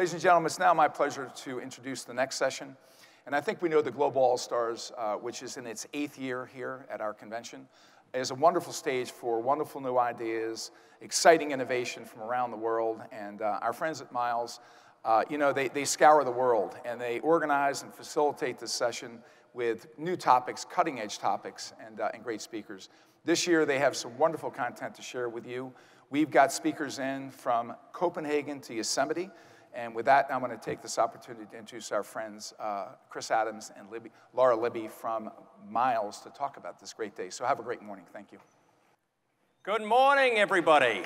Ladies and gentlemen, it's now my pleasure to introduce the next session. And I think we know the Global All-Stars, which is in its 8th year here at our convention, is a wonderful stage for wonderful new ideas, exciting innovation from around the world. And our friends at Miles, you know, they scour the world, and they organize and facilitate this session with new topics, cutting-edge topics, and great speakers. This year, they have some wonderful content to share with you. We've got speakers in from Copenhagen to Yosemite. And with that, I'm going to take this opportunity to introduce our friends, Chris Adams and Laura Libby from Miles, to talk about this great day. So have a great morning. Thank you. Good morning, everybody.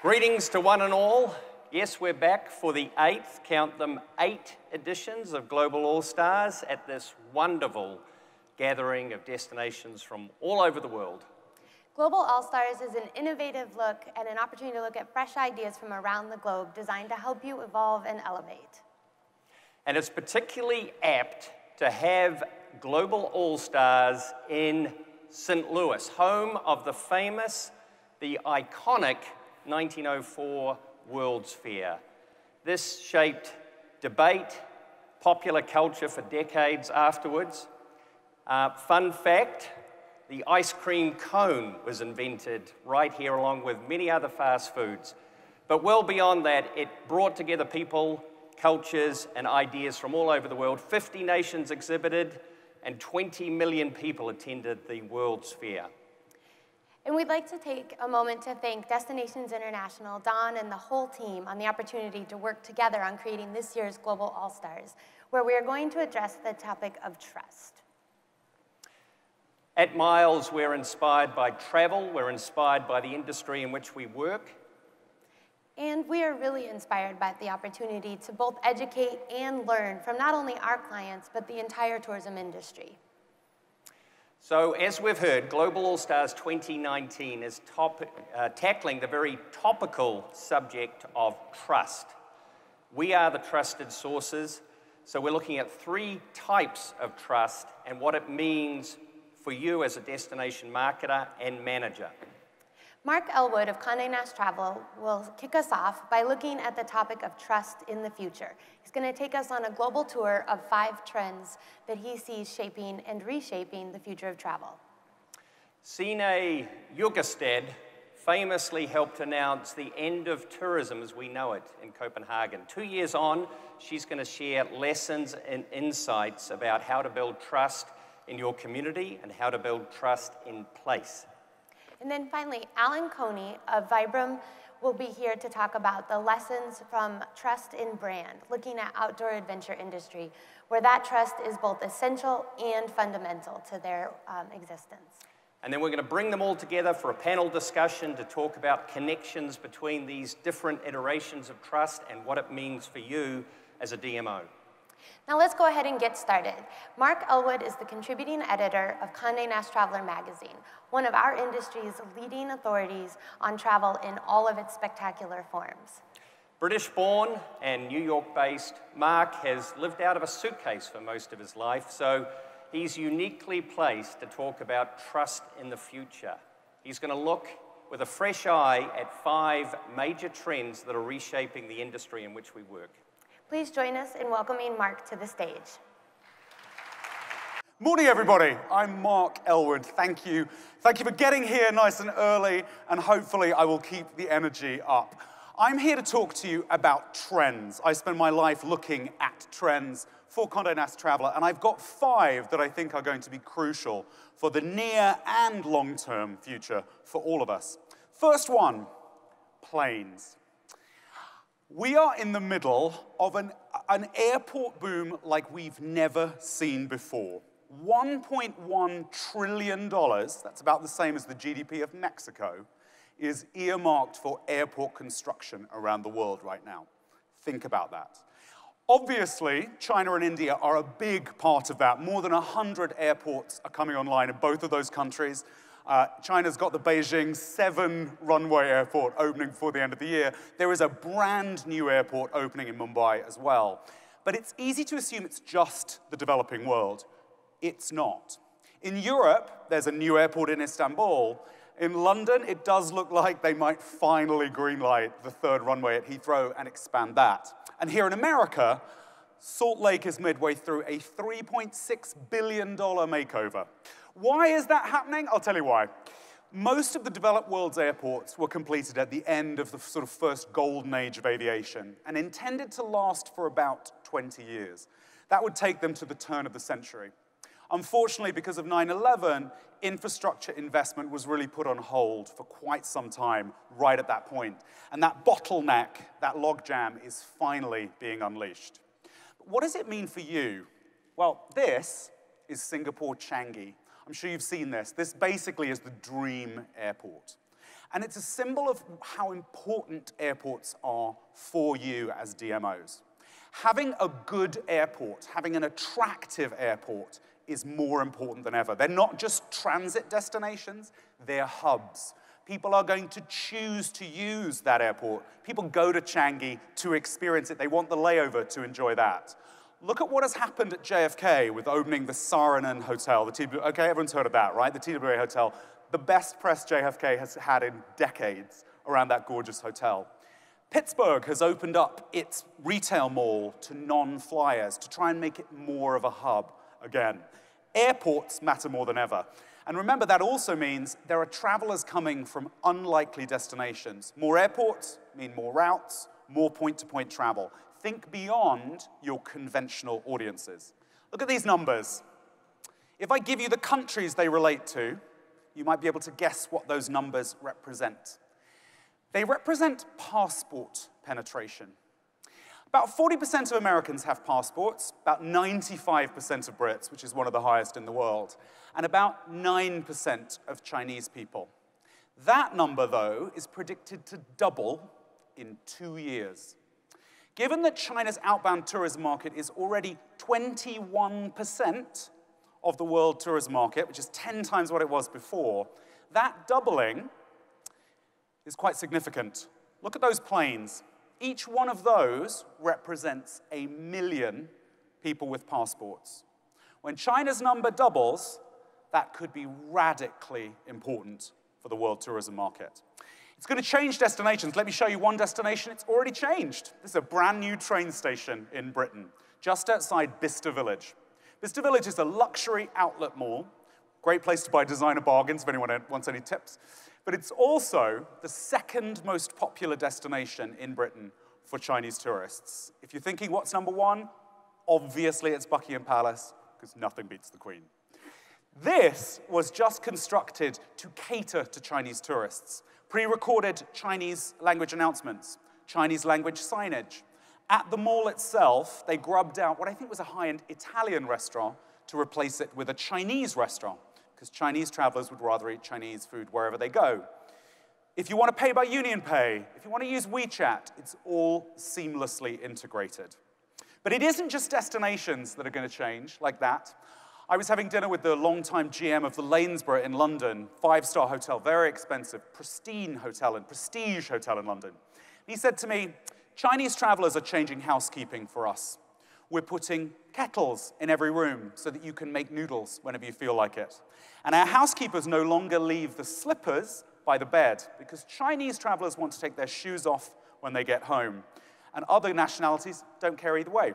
Greetings to one and all. Yes, we're back for the 8th, count them, 8 editions of Global All-Stars at this wonderful gathering of destinations from all over the world. Global All-Stars is an innovative look and an opportunity to look at fresh ideas from around the globe designed to help you evolve and elevate. And it's particularly apt to have Global All-Stars in St. Louis, home of the famous, the iconic 1904 World's Fair. This shaped debate, popular culture for decades afterwards. Fun fact, the ice cream cone was invented right here along with many other fast foods. But well beyond that, it brought together people, cultures, and ideas from all over the world. 50 nations exhibited, and 20 million people attended the World's Fair. And we'd like to take a moment to thank Destinations International, Don, and the whole team on the opportunity to work together on creating this year's Global All-Stars, where we are going to address the topic of trust. At Miles, we're inspired by travel, we're inspired by the industry in which we work. And we are really inspired by the opportunity to both educate and learn from not only our clients, but the entire tourism industry. So, as we've heard, Global All-Stars 2019 is tackling the very topical subject of trust. We are the trusted sources, so we're looking at 3 types of trust and what it means for you as a destination marketer and manager. Mark Ellwood of Conde Nast Travel will kick us off by looking at the topic of trust in the future. He's going to take us on a global tour of 5 trends that he sees shaping and reshaping the future of travel. Signe Jungersted famously helped announce the end of tourism as we know it in Copenhagen. 2 years on, she's going to share lessons and insights about how to build trust in your community and how to build trust in place. And then finally, Allon Cohne of Vibram will be here to talk about the lessons from trust in brand, looking at outdoor adventure industry, where that trust is both essential and fundamental to their existence. And then we're going to bring them all together for a panel discussion to talk about connections between these different iterations of trust and what it means for you as a DMO. Now let's go ahead and get started. Mark Ellwood is the contributing editor of Conde Nast Traveler magazine, one of our industry's leading authorities on travel in all of its spectacular forms. British-born and New York-based, Mark has lived out of a suitcase for most of his life, so he's uniquely placed to talk about trust in the future. He's going to look with a fresh eye at 5 major trends that are reshaping the industry in which we work. Please join us in welcoming Mark to the stage. Morning, everybody. I'm Mark Ellwood. Thank you. Thank you for getting here nice and early, and hopefully I will keep the energy up. I'm here to talk to you about trends. I spend my life looking at trends for Conde Nast Traveler, and I've got 5 that I think are going to be crucial for the near and long-term future for all of us. First one, planes. We are in the middle of an airport boom like we've never seen before. $1.1 trillion, that's about the same as the GDP of Mexico, is earmarked for airport construction around the world right now. Think about that. Obviously, China and India are a big part of that. More than 100 airports are coming online in both of those countries. China's got the Beijing 7 runway airport opening before the end of the year. There is a brand new airport opening in Mumbai as well. But it's easy to assume it's just the developing world. It's not. In Europe, there's a new airport in Istanbul, In London, it does look like they might finally greenlight the third runway at Heathrow and expand that. And here in America, Salt Lake is midway through a $3.6 billion makeover. Why is that happening? I'll tell you why. Most of the developed world's airports were completed at the end of the sort of first golden age of aviation and intended to last for about 20 years. That would take them to the turn of the century. Unfortunately, because of 9/11, infrastructure investment was really put on hold for quite some time right at that point. And that bottleneck, that logjam, is finally being unleashed. But what does it mean for you? Well, this is Singapore Changi. I'm sure you've seen this. This basically is the dream airport. And it's a symbol of how important airports are for you as DMOs. Having a good airport, having an attractive airport, is more important than ever. They're not just transit destinations, they're hubs. People are going to choose to use that airport. People go to Changi to experience it. They want the layover to enjoy that. Look at what has happened at JFK with opening the Saranan Hotel. Okay, everyone's heard of that, right? The TWA Hotel. The best press JFK has had in decades around that gorgeous hotel. Pittsburgh has opened up its retail mall to non-flyers to try and make it more of a hub again. Airports matter more than ever. And remember, that also means there are travelers coming from unlikely destinations. More airports mean more routes, more point-to-point travel. Think beyond your conventional audiences. Look at these numbers. If I give you the countries they relate to, you might be able to guess what those numbers represent. They represent passport penetration. About 40% of Americans have passports, about 95% of Brits, which is one of the highest in the world, and about 9% of Chinese people. That number, though, is predicted to double in 2 years. Given that China's outbound tourism market is already 21% of the world tourism market, which is 10 times what it was before, that doubling is quite significant. Look at those planes. Each one of those represents 1 million people with passports. When China's number doubles, that could be radically important for the world tourism market. It's going to change destinations. Let me show you one destination. It's already changed. This is a brand new train station in Britain, just outside Bicester Village. Bicester Village is a luxury outlet mall. Great place to buy designer bargains if anyone wants any tips. But it's also the second most popular destination in Britain for Chinese tourists. If you're thinking, what's number one? Obviously, it's Buckingham Palace, because nothing beats the Queen. This was just constructed to cater to Chinese tourists. Pre-recorded Chinese language announcements, Chinese language signage. At the mall itself, they grubbed out what I think was a high-end Italian restaurant to replace it with a Chinese restaurant, because Chinese travelers would rather eat Chinese food wherever they go. If you want to pay by UnionPay, if you want to use WeChat, it's all seamlessly integrated. But it isn't just destinations that are going to change like that. I was having dinner with the longtime GM of the Lanesborough in London, 5-star hotel, very expensive, pristine hotel and prestige hotel in London. He said to me, Chinese travelers are changing housekeeping for us. We're putting kettles in every room so that you can make noodles whenever you feel like it. And our housekeepers no longer leave the slippers by the bed because Chinese travelers want to take their shoes off when they get home. And other nationalities don't care either way.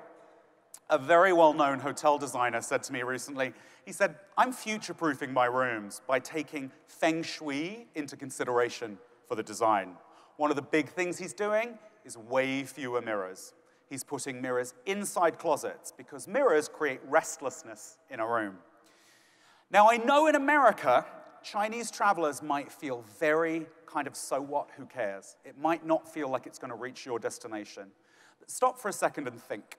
A very well-known hotel designer said to me recently, he said, I'm future-proofing my rooms by taking feng shui into consideration for the design. One of the big things he's doing is way fewer mirrors. He's putting mirrors inside closets because mirrors create restlessness in a room. Now, I know in America, Chinese travelers might feel very kind of, so what, who cares? It might not feel like it's going to reach your destination. But stop for a second and think.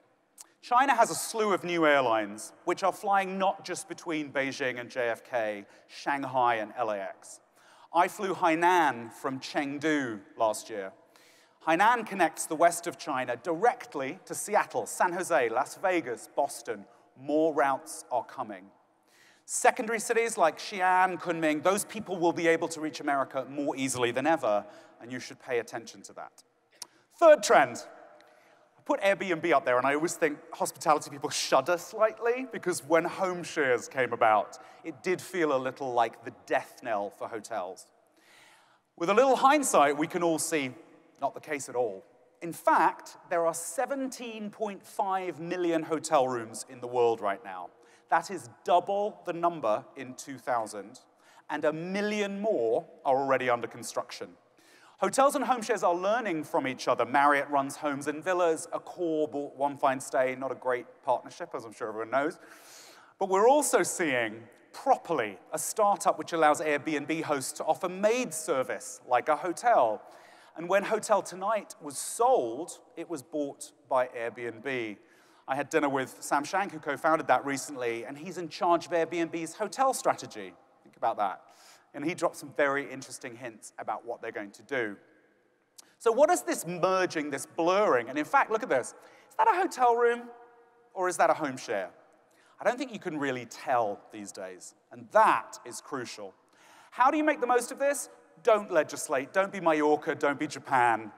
China has a slew of new airlines, which are flying not just between Beijing and JFK, Shanghai and LAX. I flew Hainan from Chengdu last year. Hainan connects the west of China directly to Seattle, San Jose, Las Vegas, Boston. More routes are coming. Secondary cities like Xi'an, Kunming, those people will be able to reach America more easily than ever, and you should pay attention to that. Third trend. I put Airbnb up there, and I always think hospitality people shudder slightly, because when home shares came about, it did feel a little like the death knell for hotels. With a little hindsight, we can all see not the case at all. In fact, there are 17.5 million hotel rooms in the world right now. That is double the number in 2000, and 1 million more are already under construction. Hotels and home shares are learning from each other. Marriott runs Homes and Villas, Accor bought One Fine Stay, not a great partnership, as I'm sure everyone knows. But we're also seeing Properly, a startup which allows Airbnb hosts to offer maid service like a hotel. And when Hotel Tonight was sold, it was bought by Airbnb. I had dinner with Sam Shank, who co-founded that recently, and he's in charge of Airbnb's hotel strategy. Think about that. And he dropped some very interesting hints about what they're going to do. So what is this merging, this blurring? And in fact, look at this. Is that a hotel room or is that a home share? I don't think you can really tell these days, and that is crucial. How do you make the most of this? Don't legislate, don't be Mallorca, don't be Japan.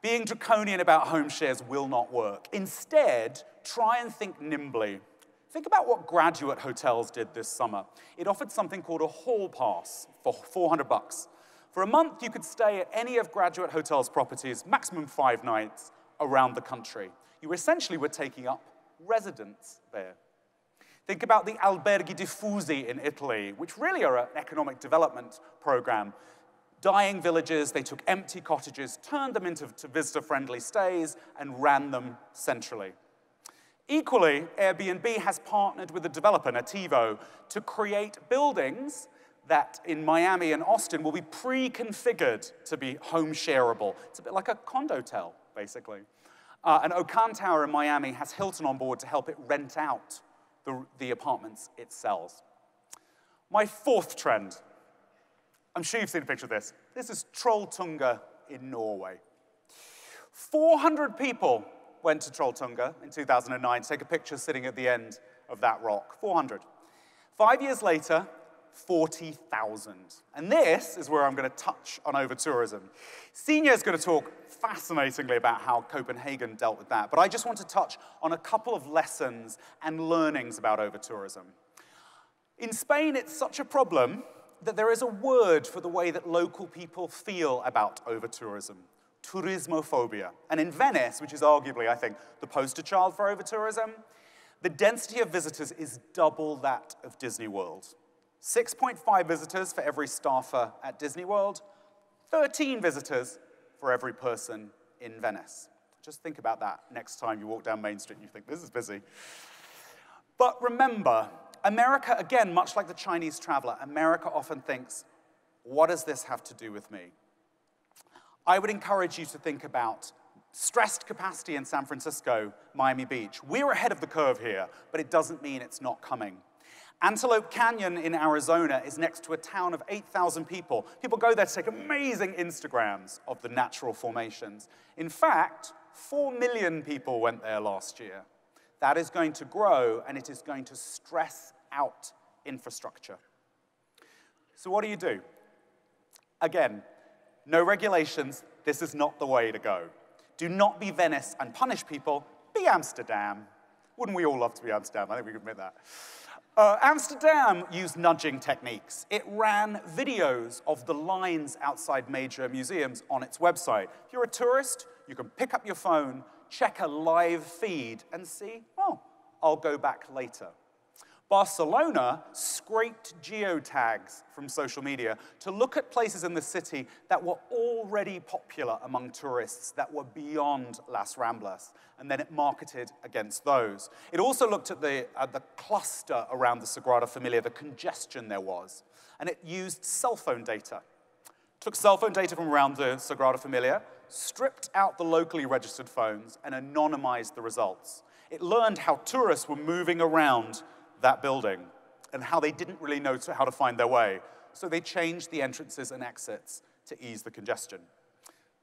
Being draconian about home shares will not work. Instead, try and think nimbly. Think about what Graduate Hotels did this summer. It offered something called a hall pass for $400. For a month, you could stay at any of Graduate Hotels' properties, maximum 5 nights, around the country. You essentially were taking up residence there. Think about the alberghi diffusi in Italy, which really are an economic development program. Dying villages, they took empty cottages, turned them into visitor-friendly stays, and ran them centrally. Equally, Airbnb has partnered with a developer, Nativo, to create buildings that in Miami and Austin will be pre-configured to be home shareable. It's a bit like a condotel, basically. And Okan Tower in Miami has Hilton on board to help it rent out the apartments it sells. My fourth trend, I'm sure you've seen a picture of this. This is Trolltunga in Norway. 400 people went to Trolltunga in 2009 to take a picture sitting at the end of that rock. 400. 5 years later, 40,000. And this is where I'm going to touch on over-tourism. Signe is going to talk fascinatingly about how Copenhagen dealt with that, but I just want to touch on a couple of lessons and learnings about over-tourism. In Spain, it's such a problem that there is a word for the way that local people feel about over-tourism: turismophobia. And in Venice, which is arguably, I think, the poster child for over-tourism, the density of visitors is double that of Disney World. 6.5 visitors for every staffer at Disney World, 13 visitors for every person in Venice. Just think about that next time you walk down Main Street and you think, this is busy. But remember, America, again, much like the Chinese traveler, America often thinks, what does this have to do with me? I would encourage you to think about stressed capacity in San Francisco, Miami Beach. We're ahead of the curve here, but it doesn't mean it's not coming. Antelope Canyon in Arizona is next to a town of 8,000 people. People go there to take amazing Instagrams of the natural formations. In fact, 4 million people went there last year. That is going to grow, and it is going to stress out infrastructure. So what do? Again, no regulations. This is not the way to go. Do not be Venice and punish people. Be Amsterdam. Wouldn't we all love to be Amsterdam? I think we can admit that. Amsterdam used nudging techniques. It ran videos of the lines outside major museums on its website. If you're a tourist, you can pick up your phone, check a live feed, and see, oh, I'll go back later. Barcelona scraped geotags from social media to look at places in the city that were already popular among tourists, that were beyond Las Ramblas, and then it marketed against those. It also looked at the cluster around the Sagrada Familia, the congestion there was, and it used cell phone data. Took cell phone data from around the Sagrada Familia, stripped out the locally registered phones, and anonymized the results. It learned how tourists were moving around that building and how they didn't really know how to find their way. So they changed the entrances and exits to ease the congestion.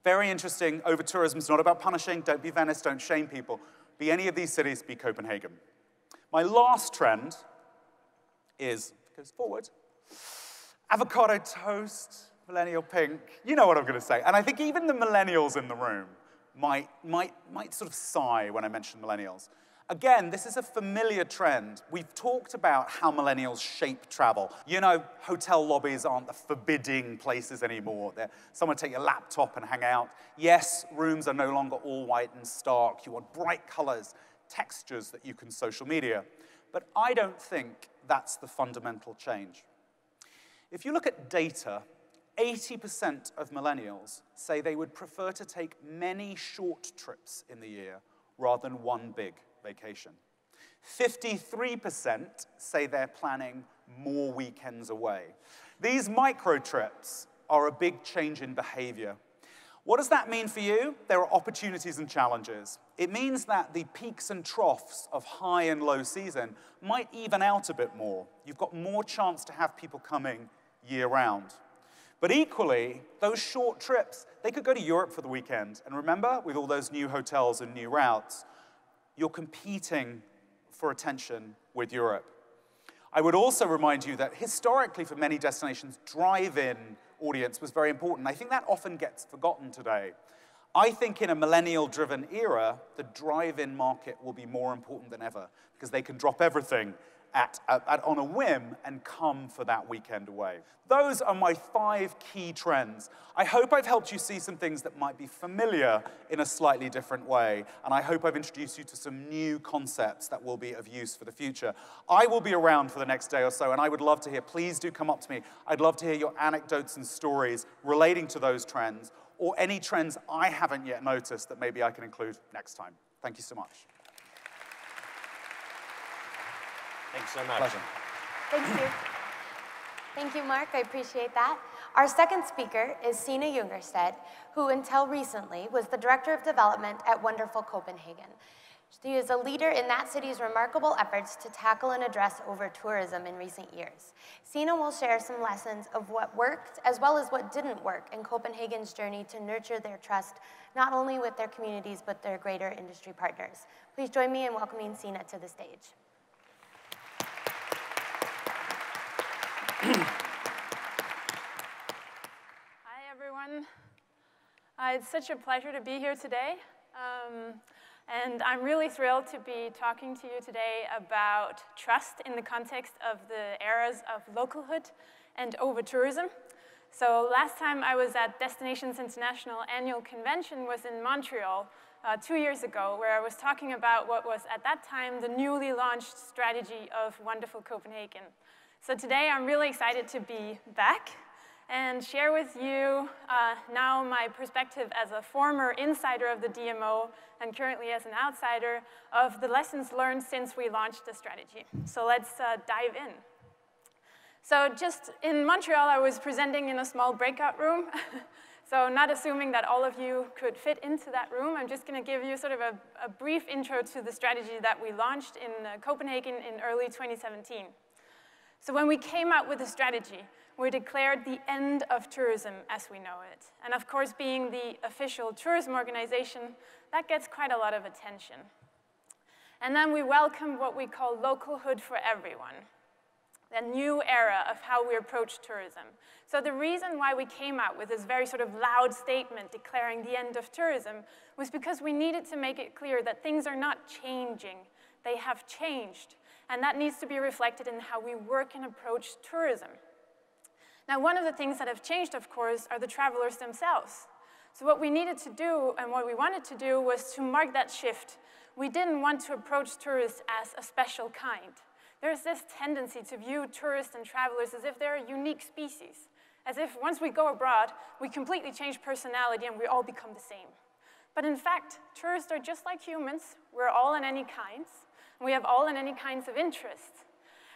Very interesting. Over-tourism is not about punishing. Don't be Venice. Don't shame people. Be any of these cities. Be Copenhagen. My last trend goes forward, avocado toast, millennial pink. You know what I'm going to say. And I think even the millennials in the room might sort of sigh when I mention millennials. Again, this is a familiar trend. We've talked about how millennials shape travel. You know, hotel lobbies aren't the forbidding places anymore. They're someone take your laptop and hang out. Yes, rooms are no longer all white and stark. You want bright colors, textures that you can social media. But I don't think that's the fundamental change. If you look at data, 80% of millennials say they would prefer to take many short trips in the year rather than one big vacation. 53% say they're planning more weekends away. These micro trips are a big change in behavior. What does that mean for you? There are opportunities and challenges. It means that the peaks and troughs of high and low season might even out a bit more. You've got more chance to have people coming year-round. But equally, those short trips, they could go to Europe for the weekend. And remember, with all those new hotels and new routes, you're competing for attention with Europe. I would also remind you that historically for many destinations, drive-in audience was very important. I think that often gets forgotten today. I think in a millennial-driven era, the drive-in market will be more important than ever because they can drop everything on a whim and come for that weekend away. Those are my 5 key trends. I hope I've helped you see some things that might be familiar in a slightly different way, and I hope I've introduced you to some new concepts that will be of use for the future. I will be around for the next day or so, and I would love to hear, please do come up to me. I'd love to hear your anecdotes and stories relating to those trends, or any trends I haven't yet noticed that maybe I can include next time. Thank you so much. Thanks so much. Pleasure. Thank you. Thank you, Mark. I appreciate that. Our second speaker is Signe Jungersted, who until recently was the Director of Development at Wonderful Copenhagen. She is a leader in that city's remarkable efforts to tackle and address over-tourism in recent years. Signe will share some lessons of what worked as well as what didn't work in Copenhagen's journey to nurture their trust, not only with their communities, but their greater industry partners. Please join me in welcoming Signe to the stage. Hi, everyone. It's such a pleasure to be here today. And I'm really thrilled to be talking to you today about trust in the context of the eras of localhood and over-tourism. So last time I was at Destinations International Annual Convention was in Montreal 2 years ago, where I was talking about what was at that time the newly launched strategy of Wonderful Copenhagen. So today I'm really excited to be back and share with you now my perspective as a former insider of the DMO and currently as an outsider of the lessons learned since we launched the strategy. So let's dive in. So just in Montreal, I was presenting in a small breakout room. So not assuming that all of you could fit into that room, I'm just going to give you sort of a brief intro to the strategy that we launched in Copenhagen in early 2017. So when we came out with the strategy, we declared the end of tourism as we know it. And of course, being the official tourism organization, that gets quite a lot of attention. And then we welcomed what we call localhood for everyone, a new era of how we approach tourism. So the reason why we came out with this very sort of loud statement declaring the end of tourism was because we needed to make it clear that things are not changing, they have changed. And that needs to be reflected in how we work and approach tourism. Now, one of the things that have changed, of course, are the travelers themselves. So what we needed to do and what we wanted to do was to mark that shift. We didn't want to approach tourists as a special kind. There's this tendency to view tourists and travelers as if they're a unique species, as if once we go abroad, we completely change personality and we all become the same. But in fact, tourists are just like humans. We're all in any kinds. We have all and any kinds of interests.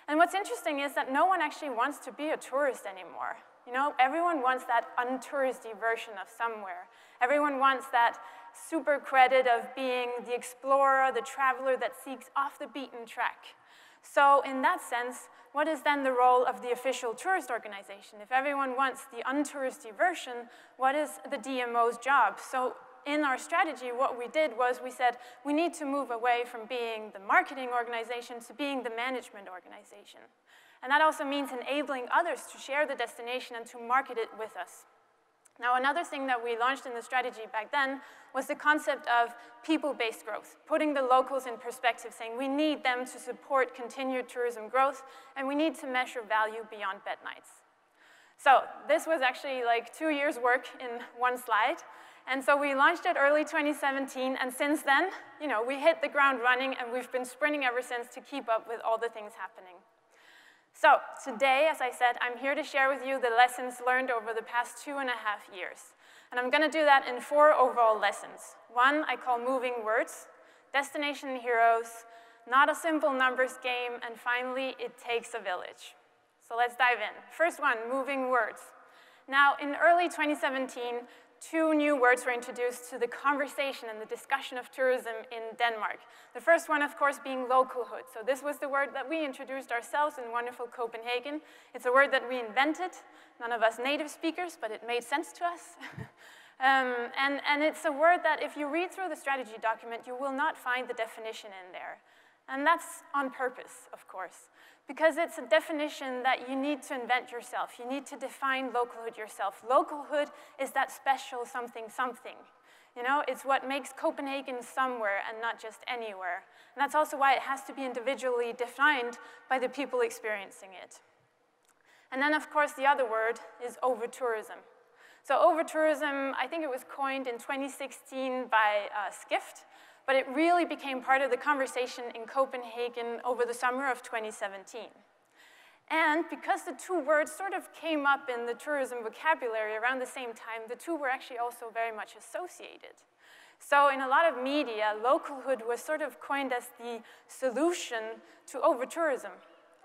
And what's interesting is that no one actually wants to be a tourist anymore. You know, everyone wants that untouristy version of somewhere. Everyone wants that super credit of being the explorer, the traveler that seeks off the beaten track. So in that sense, what is then the role of the official tourist organization? If everyone wants the untouristy version, what is the DMO's job? So in our strategy, what we did was we said we need to move away from being the marketing organization to being the management organization. And that also means enabling others to share the destination and to market it with us. Now, another thing that we launched in the strategy back then was the concept of people-based growth, putting the locals in perspective, saying we need them to support continued tourism growth, and we need to measure value beyond bed nights. So this was actually like 2 years' work in one slide. And so we launched it early 2017, and since then, we hit the ground running, and we've been sprinting ever since to keep up with all the things happening. So today, as I said, I'm here to share with you the lessons learned over the past 2.5 years. And I'm going to do that in 4 overall lessons. One I call moving words, destination heroes, not a simple numbers game, and finally, it takes a village. So let's dive in. First one, moving words. Now, in early 2017, 2 new words were introduced to the conversation and the discussion of tourism in Denmark. The first one, of course, being localhood. So this was the word that we introduced ourselves in wonderful Copenhagen. It's a word that we invented, none of us native speakers, but it made sense to us. And it's a word that if you read through the strategy document, you will not find the definition in there. And that's on purpose, of course, because it's a definition that you need to invent yourself. You need to define localhood yourself. Localhood is that special something something. It's what makes Copenhagen somewhere and not just anywhere. And that's also why it has to be individually defined by the people experiencing it. And then, of course, the other word is over-tourism. So over-tourism, I think it was coined in 2016 by Skift, but it really became part of the conversation in Copenhagen over the summer of 2017. And because the 2 words sort of came up in the tourism vocabulary around the same time, the 2 were actually also very much associated. So in a lot of media, localhood was sort of coined as the solution to over-tourism,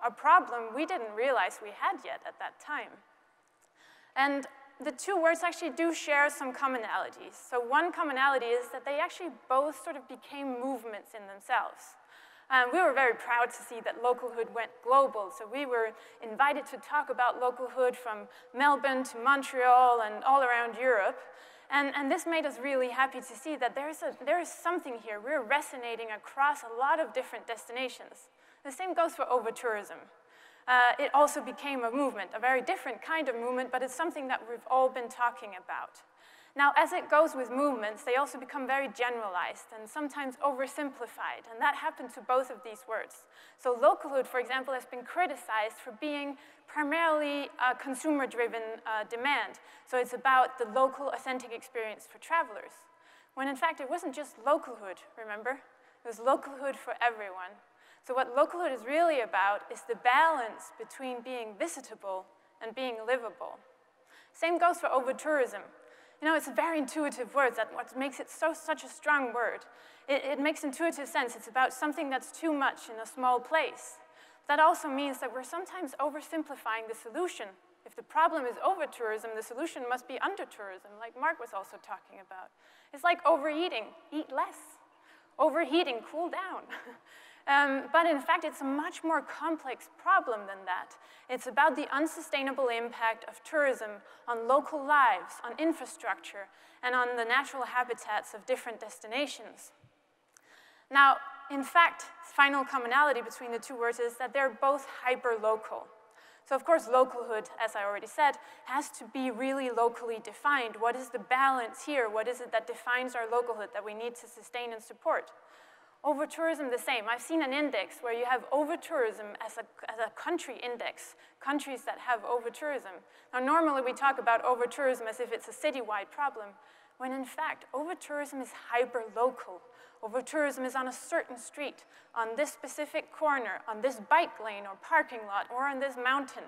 a problem we didn't realize we had yet at that time. And the 2 words actually do share some commonalities. So one commonality is that they actually both sort of became movements in themselves. We were very proud to see that localhood went global. So we were invited to talk about localhood from Melbourne to Montreal and all around Europe. And this made us really happy to see that there is something here. We're resonating across a lot of different destinations. The same goes for over-tourism. It also became a movement, a very different kind of movement, but it's something that we've all been talking about. Now, as it goes with movements, they also become very generalized and sometimes oversimplified, and that happened to both of these words. So localhood, for example, has been criticized for being primarily a consumer-driven demand. So it's about the local, authentic experience for travelers, when in fact it wasn't just localhood, remember? It was localhood for everyone. So what localhood is really about is the balance between being visitable and being livable. Same goes for over-tourism. It's a very intuitive word. That's what makes it such a strong word. It makes intuitive sense. It's about something that's too much in a small place. That also means that we're sometimes oversimplifying the solution. If the problem is over-tourism, the solution must be under-tourism, like Mark was also talking about. It's like overeating, eat less. Overheating, cool down. But in fact, it's a much more complex problem than that. It's about the unsustainable impact of tourism on local lives, on infrastructure, and on the natural habitats of different destinations. Now, in fact, final commonality between the 2 words is that they're both hyper-local. So of course, localhood, as I already said, has to be really locally defined. What is the balance here? What is it that defines our localhood that we need to sustain and support? Over-tourism, the same. I've seen an index where you have over-tourism as a country index, countries that have over-tourism. Now, normally we talk about over-tourism as if it's a citywide problem, when in fact, over-tourism is hyper-local. Over-tourism is on a certain street, on this specific corner, on this bike lane or parking lot, or on this mountain.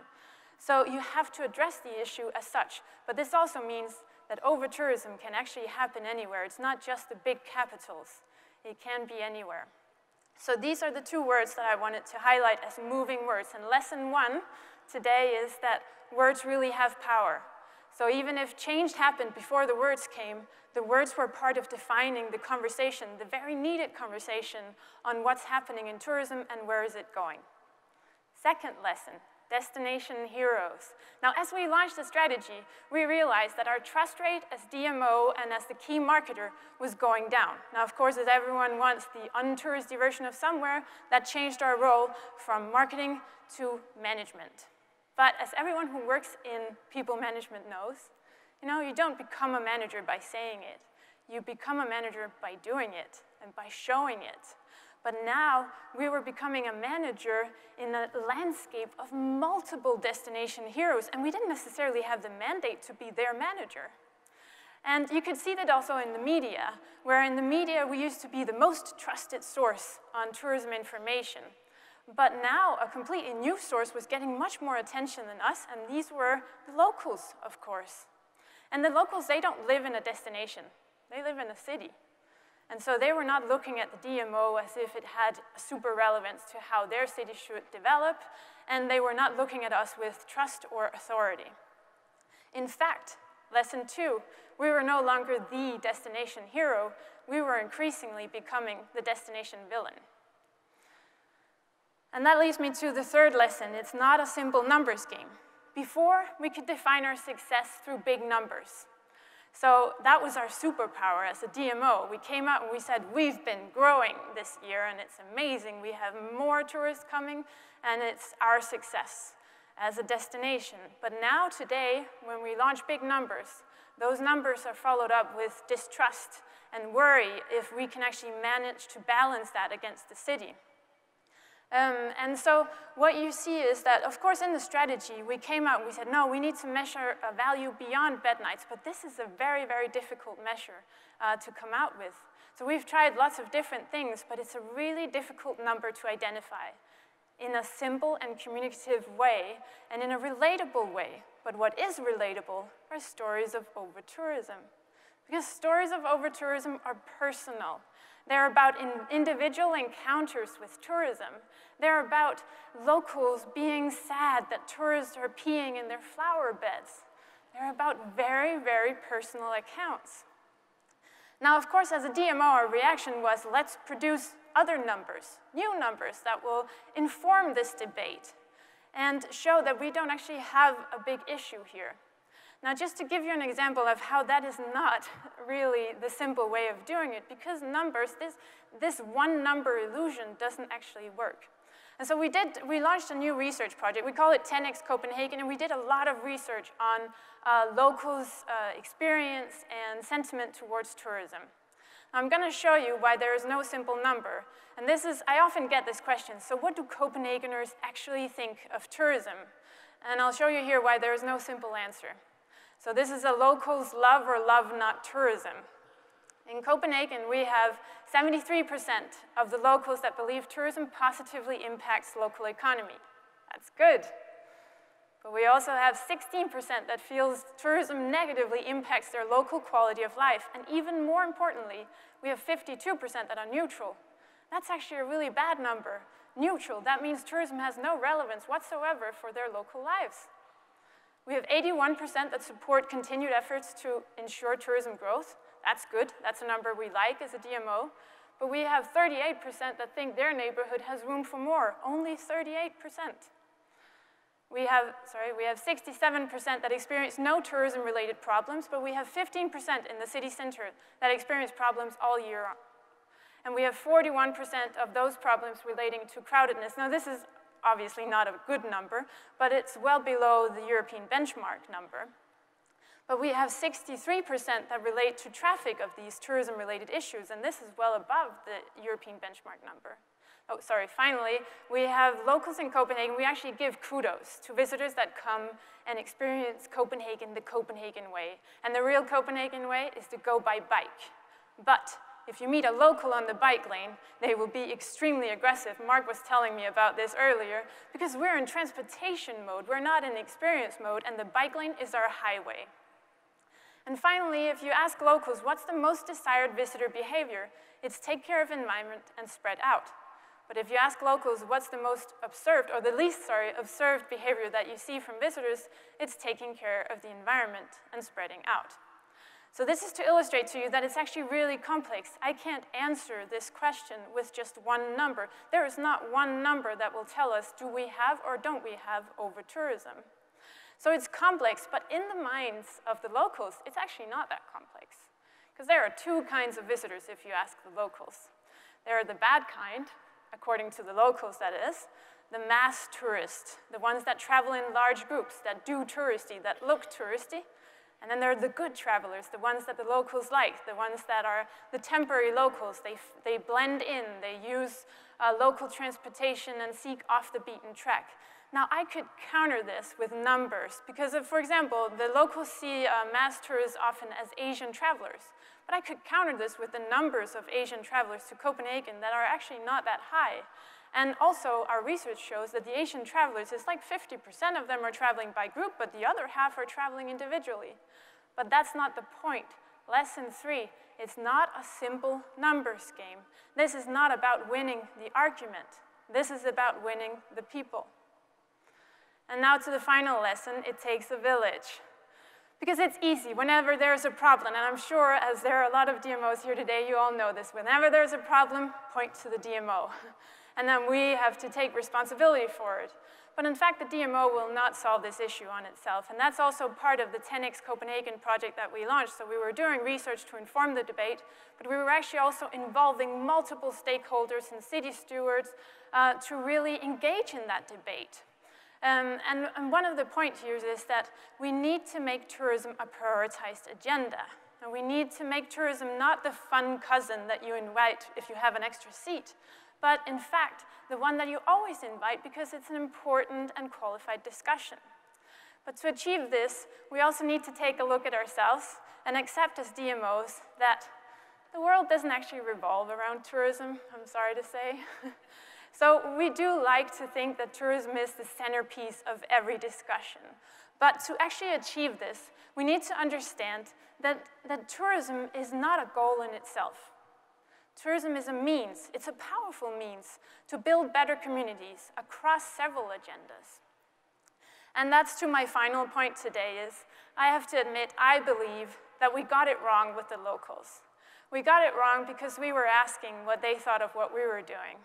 So you have to address the issue as such. But this also means that over-tourism can actually happen anywhere. It's not just the big capitals. It can be anywhere. So these are the 2 words that I wanted to highlight as moving words. And lesson 1 today is that words really have power. So even if change happened before the words came, the words were part of defining the conversation, the very needed conversation on what's happening in tourism and where is it going. Second lesson, destination heroes. Now, as we launched the strategy, we realized that our trust rate as DMO and as the key marketer was going down. Now, of course, as everyone wants the untouristy version of somewhere, that changed our role from marketing to management. But as everyone who works in people management knows, You know, you don't become a manager by saying it. You become a manager by doing it and by showing it. But now we were becoming a manager in a landscape of multiple destination heroes, and we didn't necessarily have the mandate to be their manager. And you could see that also in the media, where in the media we used to be the most trusted source on tourism information. But now a completely new source was getting much more attention than us, and these were the locals, of course. And the locals, they don't live in a destination. They live in a city. And so they were not looking at the DMO as if it had super relevance to how their city should develop, and they were not looking at us with trust or authority. In fact, lesson 2, we were no longer the destination hero, we were increasingly becoming the destination villain. And that leads me to the third lesson. It's not a simple numbers game. Before, we could define our success through big numbers. So that was our superpower as a DMO. We came out and we said, we've been growing this year and it's amazing. We have more tourists coming and it's our success as a destination. But now today, when we launch big numbers, those numbers are followed up with distrust and worry if we can actually manage to balance that against the city. And so what you see is that, of course, in the strategy, we came out and we said, no, we need to measure a value beyond bed nights, but this is a very, very difficult measure to come out with. So we've tried lots of different things, but it's a really difficult number to identify in a simple and communicative way and in a relatable way. But what is relatable are stories of over-tourism. Because stories of over-tourism are personal. They're about individual encounters with tourism. They're about locals being sad that tourists are peeing in their flower beds. They're about very, very personal accounts. Now, of course, as a DMO, our reaction was, let's produce other numbers, new numbers that will inform this debate and show that we don't actually have a big issue here. Now, just to give you an example of how that is not really the simple way of doing it, because numbers, this one number illusion doesn't actually work. And so we launched a new research project. We call it 10x Copenhagen, and we did a lot of research on locals' experience and sentiment towards tourism. I'm going to show you why there is no simple number. And this is, I often get this question, so what do Copenhageners actually think of tourism? And I'll show you here why there is no simple answer. So this is a locals love or love not tourism. In Copenhagen, we have 73% of the locals that believe tourism positively impacts local economy. That's good. But we also have 16% that feels tourism negatively impacts their local quality of life. And even more importantly, we have 52% that are neutral. That's actually a really bad number. Neutral, that means tourism has no relevance whatsoever for their local lives. We have 81% that support continued efforts to ensure tourism growth. That's good. That's a number we like as a DMO. But we have 38% that think their neighborhood has room for more. Only 38%. We have 67% that experience no tourism-related problems, but we have 15% in the city center that experience problems all year on. And we have 41% of those problems relating to crowdedness. Now, this is obviously not a good number, but it's well below the European benchmark number. But we have 63% that relate to traffic of these tourism-related issues, and this is well above the European benchmark number. Oh, sorry, finally, we have locals in Copenhagen. We actually give kudos to visitors that come and experience Copenhagen the Copenhagen way. And the real Copenhagen way is to go by bike. But if you meet a local on the bike lane, they will be extremely aggressive. Mark was telling me about this earlier, because we're in transportation mode. We're not in experience mode, and the bike lane is our highway. And finally, if you ask locals, what's the most desired visitor behavior? It's take care of environment and spread out. But if you ask locals, what's the most observed, or the least, observed behavior that you see from visitors, it's taking care of the environment and spreading out. So this is to illustrate to you that it's actually really complex. I can't answer this question with just one number. There is not one number that will tell us, do we have or don't we have over-tourism? So it's complex, but in the minds of the locals, it's actually not that complex. Because there are two kinds of visitors, if you ask the locals. There are the bad kind, according to the locals that is, the mass tourists, the ones that travel in large groups, that do touristy, that look touristy. And then there are the good travelers, the ones that the locals like, the ones that are the temporary locals. They blend in, they use local transportation and seek off the beaten track. Now, I could counter this with numbers because, for example, the locals see mass tourists often as Asian travelers. But I could counter this with the numbers of Asian travelers to Copenhagen that are actually not that high. And also, our research shows that the Asian travelers, it's like 50% of them are traveling by group, but the other half are traveling individually. But that's not the point. Lesson 3, it's not a simple numbers game. This is not about winning the argument. This is about winning the people. And now to the final lesson, it takes a village. Because it's easy, whenever there's a problem, and I'm sure as there are a lot of DMOs here today, you all know this, whenever there's a problem, point to the DMO. And then we have to take responsibility for it. But in fact, the DMO will not solve this issue on itself, and that's also part of the 10x Copenhagen project that we launched. So we were doing research to inform the debate, but we were actually also involving multiple stakeholders and city stewards to really engage in that debate. And one of the points here is that we need to make tourism a prioritized agenda. And we need to make tourism not the fun cousin that you invite if you have an extra seat, but in fact, the one that you always invite because it's an important and qualified discussion. But to achieve this, we also need to take a look at ourselves and accept as DMOs that the world doesn't actually revolve around tourism, I'm sorry to say. So we do like to think that tourism is the centerpiece of every discussion. But to actually achieve this, we need to understand that tourism is not a goal in itself. Tourism is a means, it's a powerful means to build better communities across several agendas. And that's to my final point today is, I have to admit, I believe that we got it wrong with the locals. We got it wrong because we were asking what they thought of what we were doing.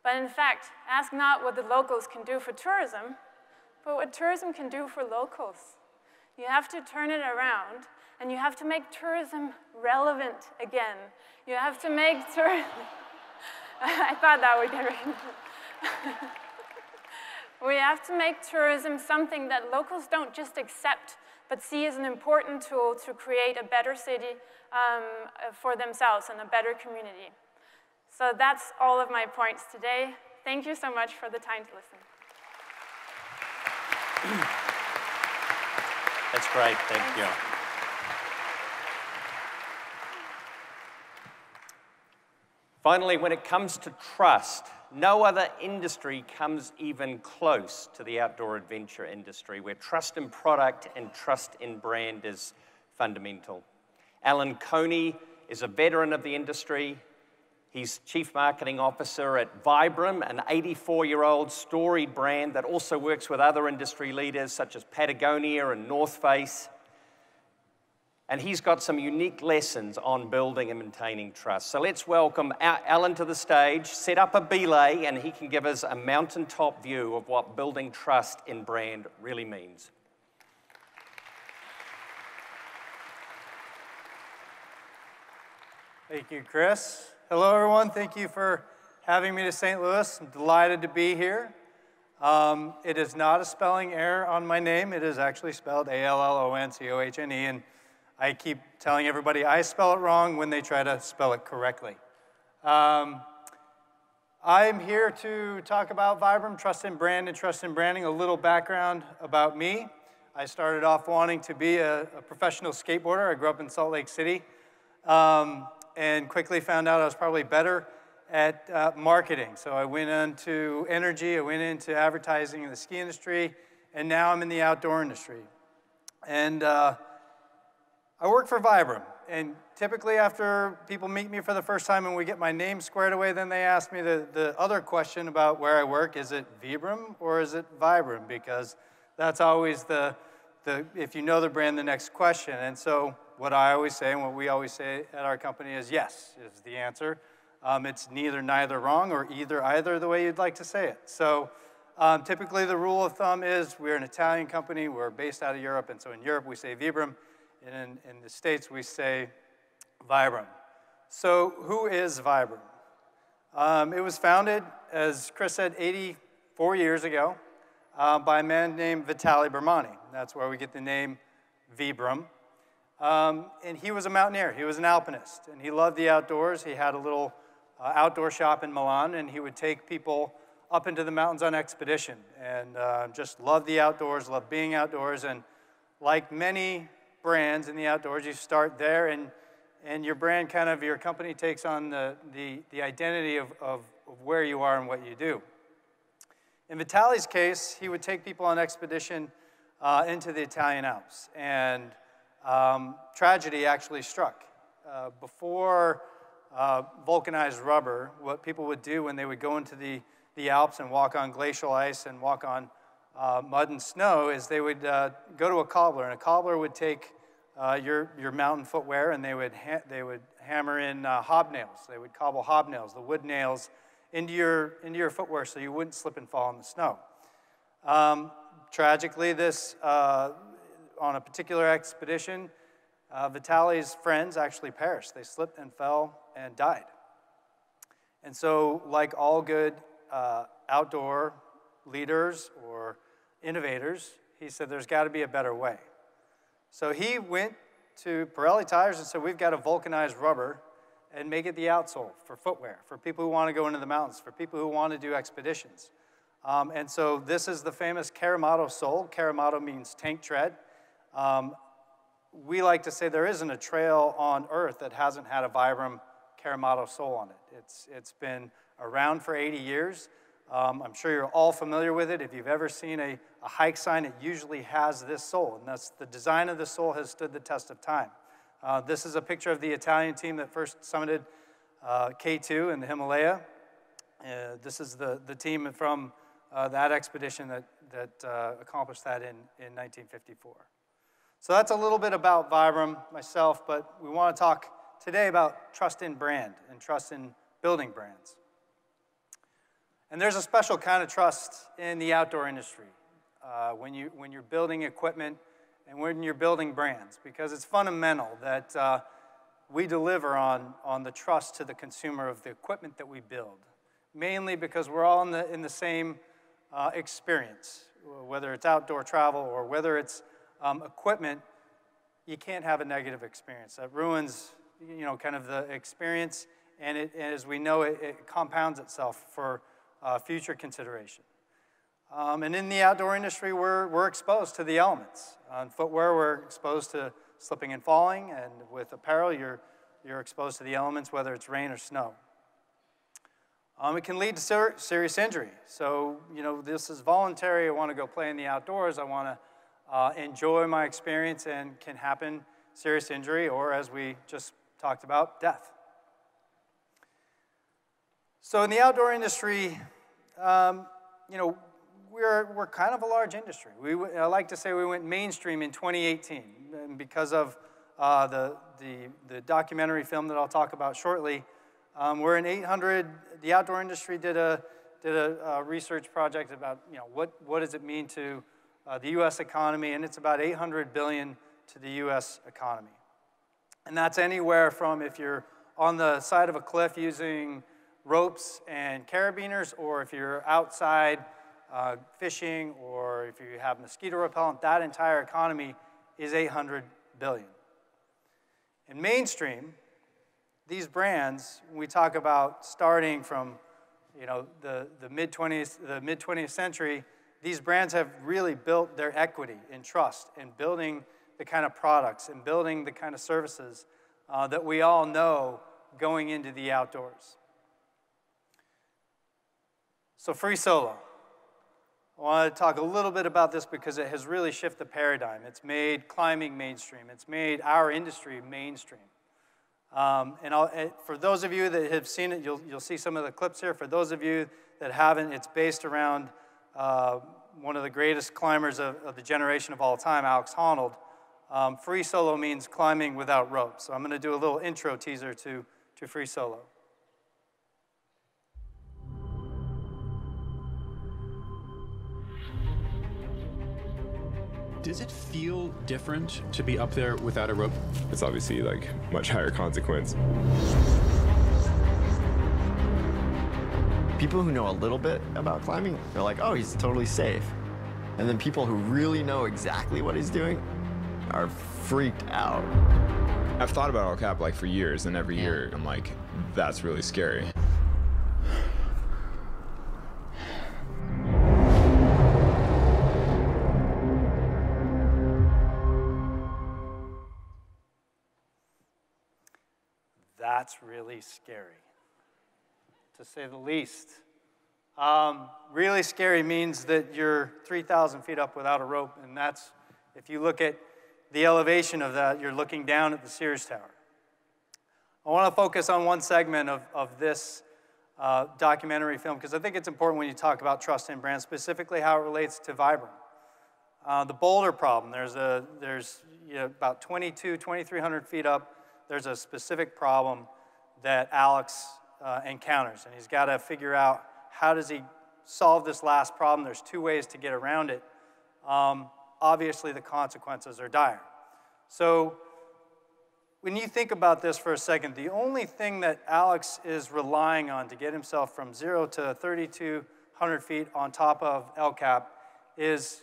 But in fact, ask not what the locals can do for tourism, but what tourism can do for locals. You have to turn it around, and you have to make tourism relevant again. You have to make tourism... I thought that would get written. We have to make tourism something that locals don't just accept, but see as an important tool to create a better city for themselves and a better community. So that's all of my points today. Thank you so much for the time to listen. That's great, thank you. Finally, when it comes to trust, no other industry comes even close to the outdoor adventure industry, where trust in product and trust in brand is fundamental. Allon Cohne is a veteran of the industry. He's Chief Marketing Officer at Vibram, an 84-year-old storied brand that also works with other industry leaders such as Patagonia and North Face. And he's got some unique lessons on building and maintaining trust. So let's welcome Allon to the stage, set up a belay, and he can give us a mountaintop view of what building trust in brand really means. Thank you, Chris. Hello, everyone. Thank you for having me to St. Louis. I'm delighted to be here. It is not a spelling error on my name. It is actually spelled A-L-L-O-N-C-O-H-N-E, and I keep telling everybody I spell it wrong when they try to spell it correctly. I'm here to talk about Vibram, trust in brand and trust in branding. A little background about me. I started off wanting to be a professional skateboarder. I grew up in Salt Lake City. And quickly found out I was probably better at marketing. So I went into energy, I went into advertising in the ski industry, and now I'm in the outdoor industry. And I work for Vibram. And typically after people meet me for the first time and we get my name squared away, then they ask me the other question about where I work. Is it Vibram or is it Vibram? Because that's always if you know the brand, the next question. And so what I always say and what we always say at our company is yes, is the answer. It's neither wrong or either the way you'd like to say it. So typically the rule of thumb is we're an Italian company, we're based out of Europe, and so in Europe we say Vibram, and in the States we say Vibram. So who is Vibram? It was founded, as Chris said, 84 years ago by a man named Vitaly Bermani. That's where we get the name Vibram. And he was a mountaineer. He was an alpinist, and he loved the outdoors. He had a little outdoor shop in Milan, and he would take people up into the mountains on expedition, and just loved the outdoors, loved being outdoors. And like many brands in the outdoors, you start there, and your brand kind of, your company takes on the identity of where you are and what you do. In Vitale's case, he would take people on expedition into the Italian Alps, and tragedy actually struck. Before vulcanized rubber, what people would do when they would go into the Alps and walk on glacial ice and walk on mud and snow is they would go to a cobbler, and a cobbler would take your mountain footwear, and they would hammer in hobnails. They would cobble hobnails, the wood nails, into your footwear so you wouldn't slip and fall in the snow. Tragically, on a particular expedition, Vitale's friends actually perished. They slipped and fell and died. And so, like all good outdoor leaders or innovators, he said there's got to be a better way. So he went to Pirelli Tires and said, we've got to vulcanize rubber and make it the outsole for footwear, for people who want to go into the mountains, for people who want to do expeditions. And so this is the famous Caramato sole. Caramato means tank tread. We like to say there isn't a trail on Earth that hasn't had a Vibram Caramato sole on it. It's been around for 80 years. I'm sure you're all familiar with it. If you've ever seen a hike sign, it usually has this sole, and that's the design of the sole has stood the test of time. This is a picture of the Italian team that first summited K2 in the Himalaya. This is the team from that expedition that accomplished that in 1954. So that's a little bit about Vibram, myself, but we want to talk today about trust in brand and trust in building brands. And there's a special kind of trust in the outdoor industry when you're building equipment and when you're building brands, because it's fundamental that we deliver on the trust to the consumer of the equipment that we build, mainly because we're all in the same experience, whether it's outdoor travel or whether it's equipment. You can't have a negative experience. That ruins, kind of the experience, and as we know, it compounds itself for future consideration. And in the outdoor industry, we're exposed to the elements. On footwear, we're exposed to slipping and falling, and with apparel, you're exposed to the elements, whether it's rain or snow. It can lead to serious injury. So, this is voluntary. I want to go play in the outdoors. I want to enjoy my experience, and can happen serious injury, or as we just talked about, death. So in the outdoor industry, we're kind of a large industry. I like to say we went mainstream in 2018 and because of the documentary film that I'll talk about shortly. We're in 800. The outdoor industry did a research project about what does it mean to the U.S. economy, and it's about $800 billion to the U.S. economy. And that's anywhere from if you're on the side of a cliff using ropes and carabiners, or if you're outside fishing, or if you have mosquito repellent, that entire economy is $800 billion. In mainstream, these brands, we talk about starting from the mid-20th century, these brands have really built their equity in trust in building the kind of products and building the kind of services that we all know going into the outdoors. So Free Solo. I want to talk a little bit about this because it has really shifted the paradigm. It's made climbing mainstream. It's made our industry mainstream. For those of you that have seen it, you'll see some of the clips here. For those of you that haven't, it's based around one of the greatest climbers of the generation of all time, Alex Honnold. Free Solo means climbing without ropes. So I'm going to do a little intro teaser to Free Solo. Does it feel different to be up there without a rope? It's obviously like much higher consequence. People who know a little bit about climbing, they're like, oh, he's totally safe. And then people who really know exactly what he's doing, are freaked out. I've thought about all cap like for years, and every year I'm like, that's really scary. That's really scary, to say the least. Really scary means that you're 3,000 feet up without a rope, and that's, if you look at the elevation of that, you're looking down at the Sears Tower. I want to focus on one segment of this documentary film, because I think it's important when you talk about trust in brand, specifically how it relates to Vibram. The boulder problem, there's about 2,300 feet up, there's a specific problem that Alex encounters, and he's got to figure out how does he solve this last problem. There's two ways to get around it. Obviously, the consequences are dire. So when you think about this for a second, the only thing that Alex is relying on to get himself from 0 to 3,200 feet on top of El Cap is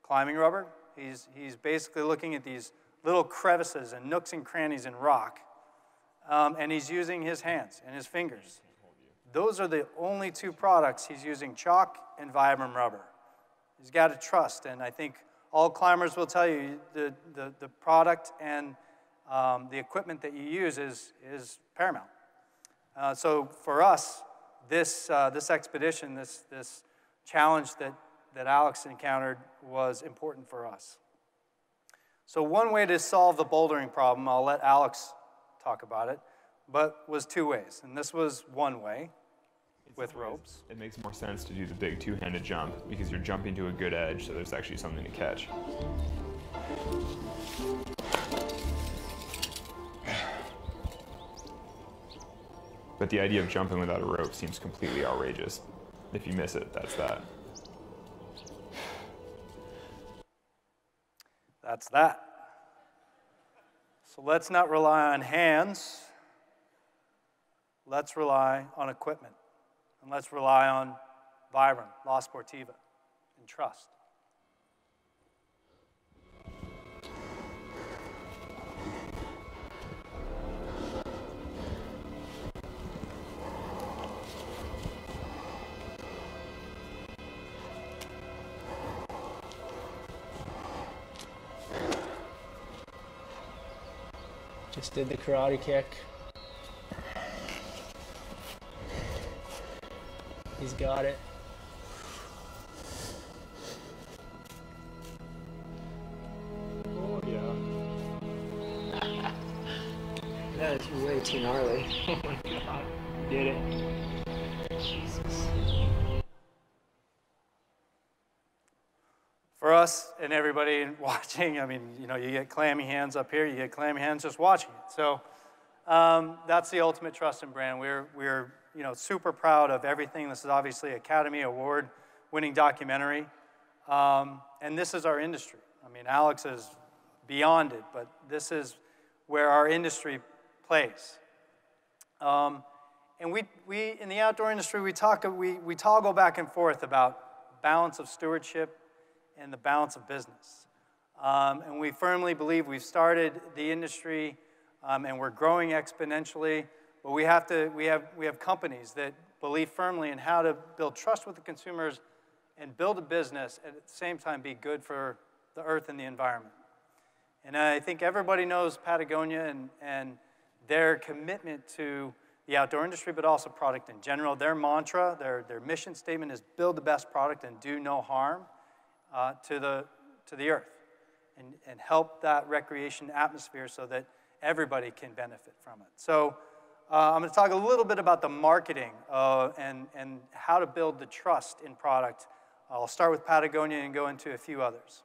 climbing rubber. He's basically looking at these little crevices and nooks and crannies in rock, and he's using his hands and his fingers. Those are the only two products he's using, chalk and Vibram rubber. He's got to trust, and I think all climbers will tell you the product and the equipment that you use is paramount. So for us, this expedition, this challenge that Alex encountered was important for us. So one way to solve the bouldering problem, I'll let Alex talk about it, but was two ways. And this was one way with ropes. It makes more sense to do the big two-handed jump because you're jumping to a good edge, so there's actually something to catch. But the idea of jumping without a rope seems completely outrageous. If you miss it, that's that. That's that. So let's not rely on hands. Let's rely on equipment. And let's rely on Vibram, La Sportiva, and trust. Just did the karate kick. He's got it. Oh, yeah. That is way too gnarly. Oh my God. Did it. Jesus. For us and everybody watching, I mean, you know, you get clammy hands up here, you get clammy hands just watching it. So that's the ultimate trust in brand. We're you know, super proud of everything. This is obviously Academy Award-winning documentary, and this is our industry. I mean, Alex is beyond it, but this is where our industry plays. And we in the outdoor industry, we toggle back and forth about balance of stewardship and the balance of business. And we firmly believe we've started the industry and we're growing exponentially, but we have companies that believe firmly in how to build trust with the consumers and build a business and at the same time be good for the earth and the environment. And I think everybody knows Patagonia and their commitment to the outdoor industry, but also product in general. Their mantra, their mission statement is build the best product and do no harm to the earth and help that recreation atmosphere so that everybody can benefit from it. So I'm going to talk a little bit about the marketing and how to build the trust in product. I'll start with Patagonia and go into a few others.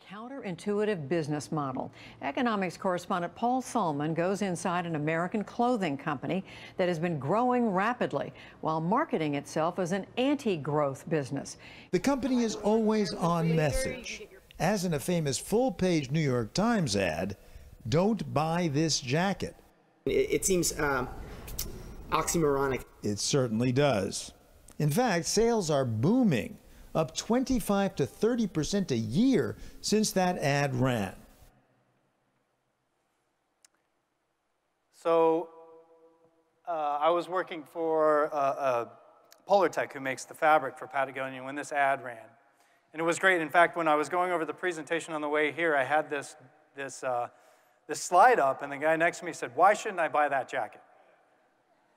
Counterintuitive business model. Economics correspondent Paul Solman goes inside an American clothing company that has been growing rapidly while marketing itself as an anti-growth business. The company is always on message. As in a famous full-page New York Times ad, "Don't buy this jacket." It seems oxymoronic. It certainly does. In fact, sales are booming. up 25 to 30% a year since that ad ran. So I was working for Polartec, who makes the fabric for Patagonia, when this ad ran. And it was great. In fact, when I was going over the presentation on the way here, I had this slide up, and the guy next to me said, "Why shouldn't I buy that jacket?"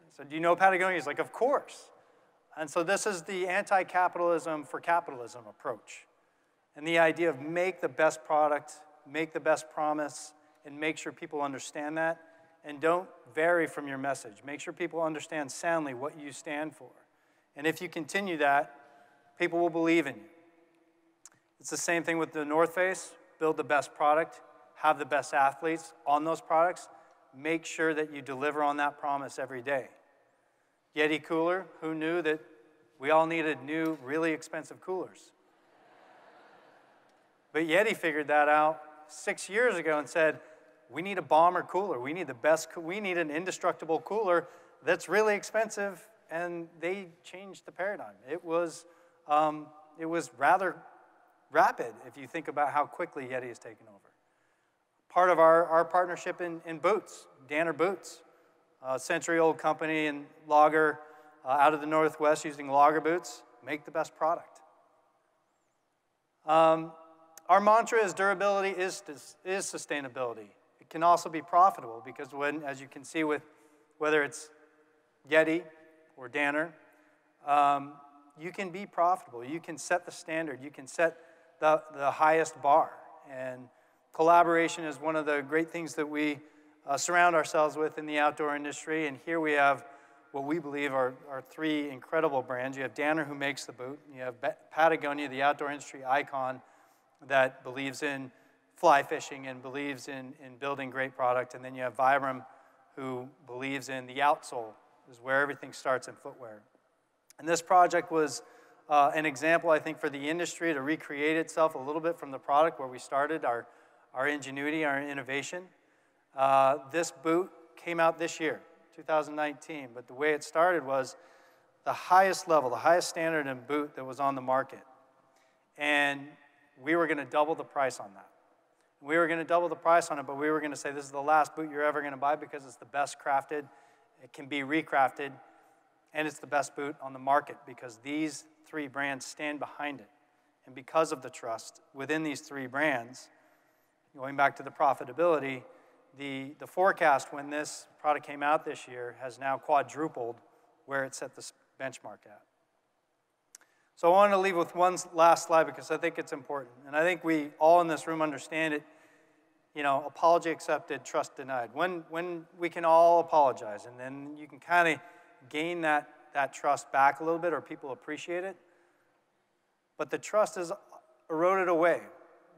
I said, "Do you know Patagonia?" He's like, "Of course." And so this is the anti-capitalism for capitalism approach. And the idea of make the best product, make the best promise, and make sure people understand that. And don't vary from your message. Make sure people understand soundly what you stand for. And if you continue that, people will believe in you. It's the same thing with the North Face. Build the best product, have the best athletes on those products. Make sure that you deliver on that promise every day. Yeti cooler, who knew that we all needed new, really expensive coolers? But Yeti figured that out 6 years ago and said, we need a bomber cooler. We need the best, we need an indestructible cooler that's really expensive, and they changed the paradigm. It was rather rapid if you think about how quickly Yeti has taken over. Part of our partnership in boots, Danner Boots, a century-old company in Lager, out of the Northwest using Lager boots, make the best product. Our mantra is durability is sustainability. It can also be profitable because when, as you can see with whether it's Yeti or Danner, you can be profitable. You can set the standard. You can set the highest bar. And collaboration is one of the great things that we surround ourselves with in the outdoor industry. And here we have what we believe are three incredible brands. You have Danner, who makes the boot. You have Patagonia, the outdoor industry icon that believes in fly fishing and believes in building great product. And then you have Vibram, who believes in the outsole, is where everything starts in footwear. And this project was an example, I think, for the industry to recreate itself a little bit from the product where we started, our ingenuity, our innovation. This boot came out this year, 2019, but the way it started was the highest level, the highest standard in boot that was on the market. And we were going to double the price on that. We were going to double the price on it, but we were going to say this is the last boot you're ever going to buy because it's the best crafted, it can be recrafted, and it's the best boot on the market because these three brands stand behind it. And because of the trust within these three brands, going back to the profitability, the forecast when this product came out this year has now quadrupled where it set the benchmark at. So I wanted to leave with one last slide because I think it's important. And I think we all in this room understand it. You know, apology accepted, trust denied. When we can all apologize, and then you can kind of gain that trust back a little bit, or people appreciate it. But the trust is eroded away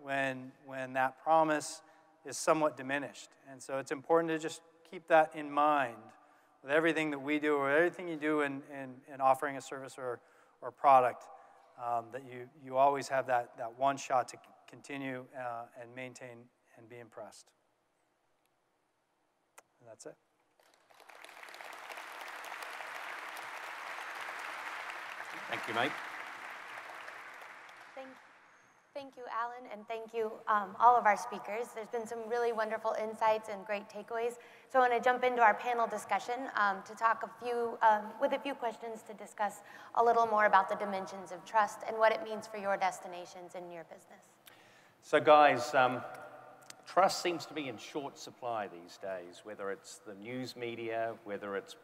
when that promise is somewhat diminished. And so it's important to just keep that in mind with everything that we do, or everything you do in offering a service or product, that you always have that one shot to continue and maintain and be impressed. And that's it. Thank you, mate. Thank you, Allon, and thank you, all of our speakers. There's been some really wonderful insights and great takeaways. So I want to jump into our panel discussion to talk with a few questions to discuss a little more about the dimensions of trust and what it means for your destinations and your business. So guys, trust seems to be in short supply these days, whether it's the news media, whether it's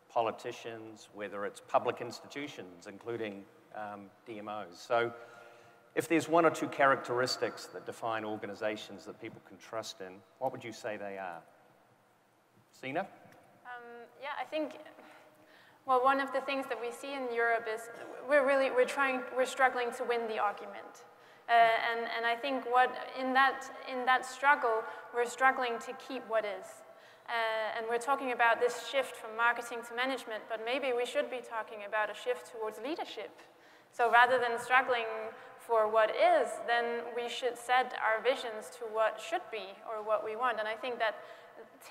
politicians, whether it's public institutions, including DMOs. So if there's one or two characteristics that define organizations that people can trust in, what would you say they are? Signe? Yeah, I think, well, one of the things that we see in Europe is we're struggling to win the argument. And I think in that struggle, we're struggling to keep what is. And we're talking about this shift from marketing to management, but maybe we should be talking about a shift towards leadership. So rather than struggling for what is, then we should set our visions to what should be or what we want. And I think that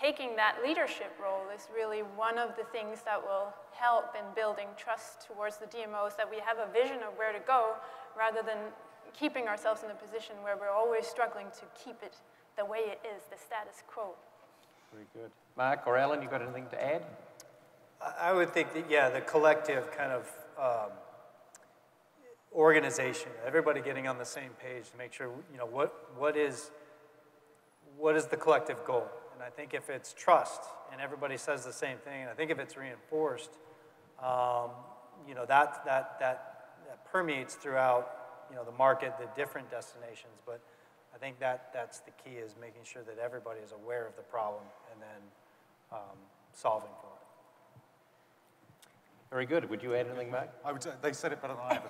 taking that leadership role is really one of the things that will help in building trust towards the DMOs, that we have a vision of where to go rather than keeping ourselves in a position where we're always struggling to keep it the way it is, the status quo. Very good. Mark or Alan, you got anything to add? I would think that, yeah, the collective kind of organization, everybody getting on the same page to make sure, you know, what is the collective goal? And I think if it's trust and everybody says the same thing, and I think if it's reinforced, you know, that permeates throughout, you know, the market, the different destinations. But I think that's the key, is making sure that everybody is aware of the problem and then solving for it. Very good. Would you add anything, Mark? I would say they said it better than I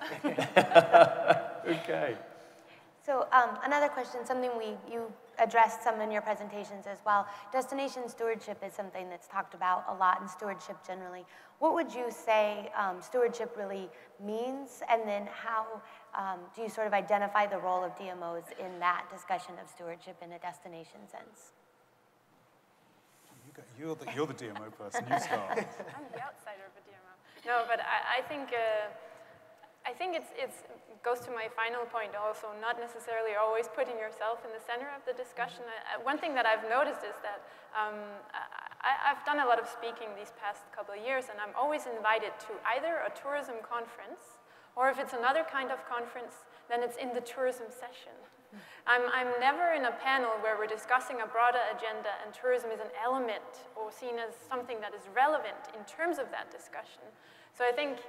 ever. Okay. So another question, something you addressed some in your presentations as well. Destination stewardship is something that's talked about a lot, in stewardship generally. What would you say stewardship really means, and then how do you sort of identify the role of DMOs in that discussion of stewardship in a destination sense? You're the DMO person, you start. I'm the outsider of a DMO. No, but I think it goes to my final point also, not necessarily always putting yourself in the center of the discussion. One thing that I've noticed is that I've done a lot of speaking these past couple of years, and I'm always invited to either a tourism conference, or if it's another kind of conference, then it's in the tourism session. I'm never in a panel where we're discussing a broader agenda and tourism is an element or seen as something that is relevant in terms of that discussion. So I think,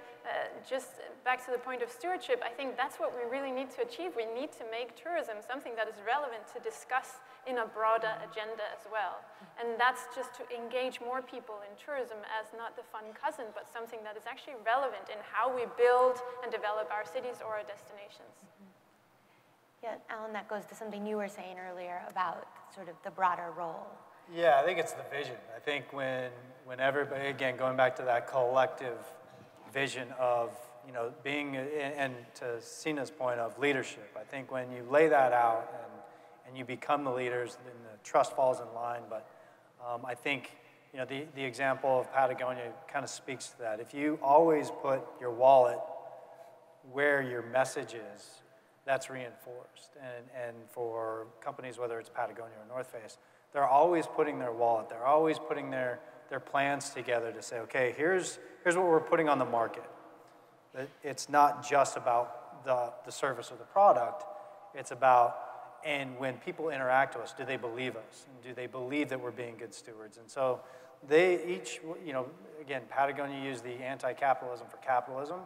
just back to the point of stewardship, I think that's what we really need to achieve. We need to make tourism something that is relevant to discuss in a broader agenda as well. And that's just to engage more people in tourism as not the fun cousin, but something that is actually relevant in how we build and develop our cities or our destinations. Yeah, Alan, that goes to something you were saying earlier about sort of the broader role. Yeah, I think it's the vision. I think when everybody, again, going back to that collective vision of, you know, being, and to Signe's point of leadership, I think when you lay that out and you become the leaders, then the trust falls in line. But I think, you know, the example of Patagonia kind of speaks to that. If you always put your wallet where your message is, that's reinforced. And for companies, whether it's Patagonia or North Face, they're always putting their wallet, they're always putting their plans together to say, okay, here's what we're putting on the market. It's not just about the service or the product, it's about, and when people interact with us, do they believe us? And do they believe that we're being good stewards? And so they each, you know, again, Patagonia used the anti-capitalism for capitalism,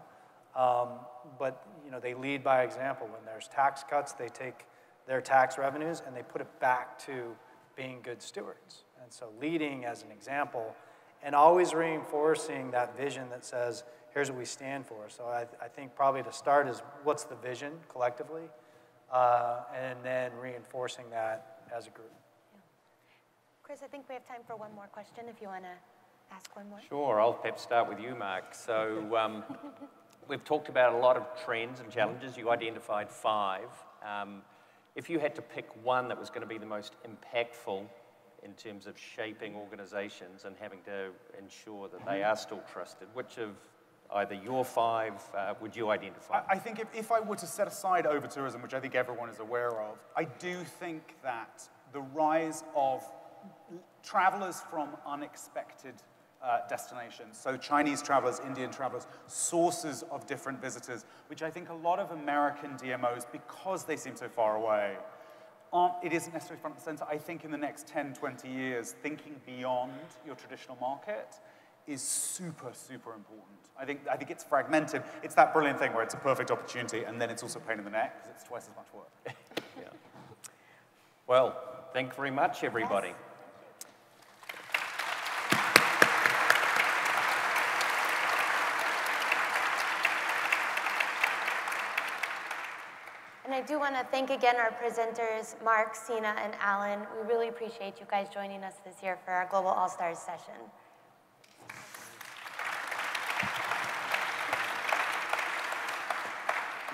but, you know, they lead by example. When there's tax cuts, they take their tax revenues and they put it back to being good stewards. And so leading as an example and always reinforcing that vision that says, here's what we stand for. So I think probably to start is, what's the vision collectively? And then reinforcing that as a group. Yeah. Chris, I think we have time for one more question if you want to ask one more. Sure, I'll perhaps start with you, Mark. So we've talked about a lot of trends and challenges. You identified 5. If you had to pick one that was going to be the most impactful in terms of shaping organizations and having to ensure that they are still trusted, which of either your 5 would you identify? I think if I were to set aside over-tourism, which I think everyone is aware of, I do think that the rise of travelers from unexpected destinations, so Chinese travelers, Indian travelers, sources of different visitors, which I think a lot of American DMOs, because they seem so far away, it isn't necessarily front and center. I think in the next 10, 20 years, thinking beyond your traditional market is super, super important. I think it's fragmented. It's that brilliant thing where it's a perfect opportunity, and then it's also a pain in the neck, because it's twice as much work. Yeah. Well, thank you very much, everybody. Yes. And I do want to thank again our presenters, Mark, Signe, and Alan. We really appreciate you guys joining us this year for our Global All-Stars session.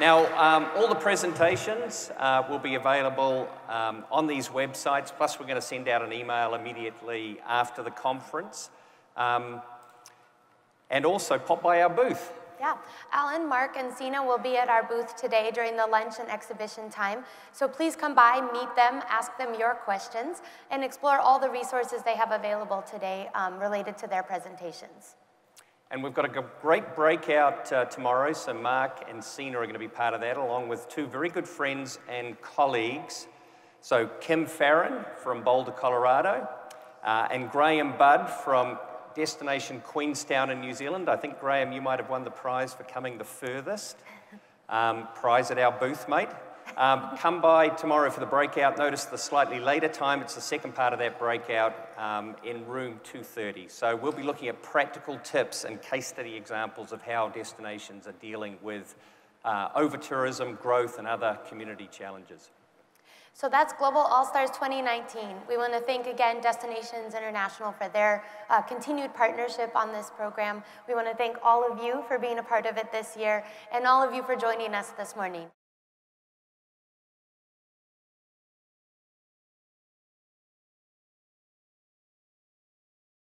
Now, all the presentations will be available on these websites, plus we're going to send out an email immediately after the conference. And also pop by our booth. Yeah, Allon, Mark, and Signe will be at our booth today during the lunch and exhibition time. So please come by, meet them, ask them your questions, and explore all the resources they have available today related to their presentations. And we've got a great breakout tomorrow, so Mark and Signe are going to be part of that, along with two very good friends and colleagues. So Kim Farron from Boulder, Colorado, and Graham Budd from Destination Queenstown in New Zealand. I think, Graham, you might have won the prize for coming the furthest. Prize at our booth, mate. Come by tomorrow for the breakout. Notice the slightly later time. It's the second part of that breakout in room 230. So we'll be looking at practical tips and case study examples of how destinations are dealing with over-tourism, growth, and other community challenges. So that's Global All-Stars 2019. We want to thank again Destinations International for their continued partnership on this program. We want to thank all of you for being a part of it this year and all of you for joining us this morning.